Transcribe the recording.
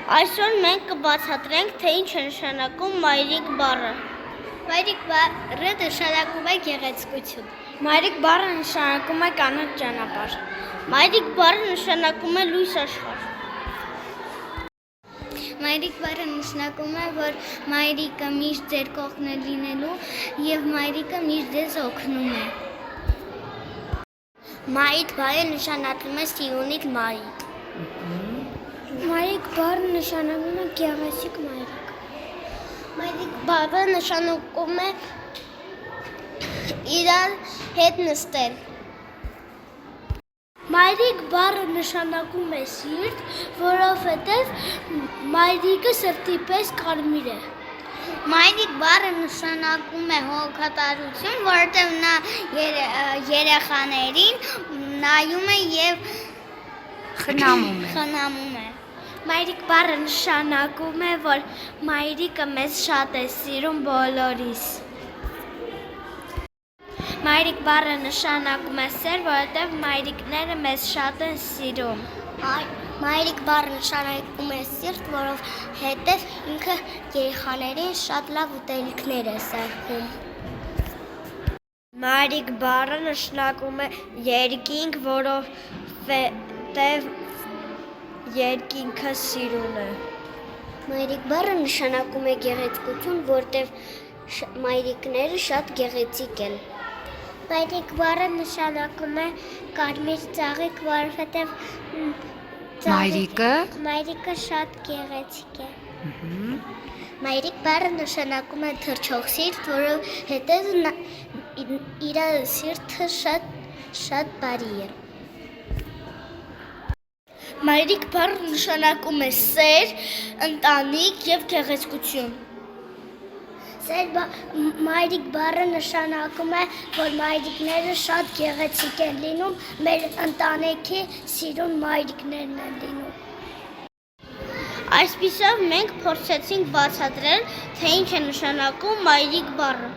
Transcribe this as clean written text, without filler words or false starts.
Այսօր մենք կբացատրենք, թե ինչ է նշանակում մայրիկ բառը։ Մայրիկ բառը նշանակում է գեղեցկություն։ Մայրիկ բառը նշանակում է կանոչ ճանապարհ։ Մայրիկ բառը նշանակում է լույս աշխարհ։ Մայրիկ բառը նշանակում է, որ մայրիկը միշտ ձեր կողքն է լինելու և մայրիկը միշտ ձեզ օգնում է։ Մայրիկ բառը նշանակում է սիրունիկ մայրիկ։ Մայրիկ բառը նշանակում է գեղեցիկ մայրիկ։ Մայրիկ բառը նշանակում է իրար հետ նստել։ Մայրիկ բառը նշանակում է սիրտ, որովհետև մայրիկը սրտի պես կարմիր է։ Մայրիկ բառը նշանակում է հոգատարություն, որովհետև նա երեխաներին նայում է և խնամում է։ Մայրիկ բառը նշանակում է, որ մայրիկը մեզ շատ է սիրում բոլորիս։ Մայրիկ բառը նշանակում է սեր, որովհետև մայրիկները մեզ շատ են սիրում։ Մայրիկ բառը նշանակում է սիրտ, որովհետև ինքը երեխաներին շատ լավ ուտելիքներ է սարքում։ Մայրիկ բառը նշանակում է երկինք, որովհետև երկինքը սիրուն է։ Մայրիկ բառը նշանակում է գեղեցկություն, որտեղ մայրիկները շատ գեղեցիկ են։ Մայրիկ բառը նշանակում է կարմիր ծաղիկ, որովհետև մայրիկը շատ գեղեցիկ է։ Մայրիկ բառը նշանակում է թռչող սիրտ, որովհետև իր սիրտը շատ բարի է։ Մայրիկ բառը նշանակում է սեր, ընտանիք և գեղեցկություն։ Մայրիկ բառը նշանակում է, որ մայրիկները շատ գեղեցիկ են լինում, մեր ընտանիքի սիրուն մայրիկներն են լինում։ Այսպիսով մենք փորձեցինք բացատրել, թե ինչ է նշանակում մայրիկ բառը։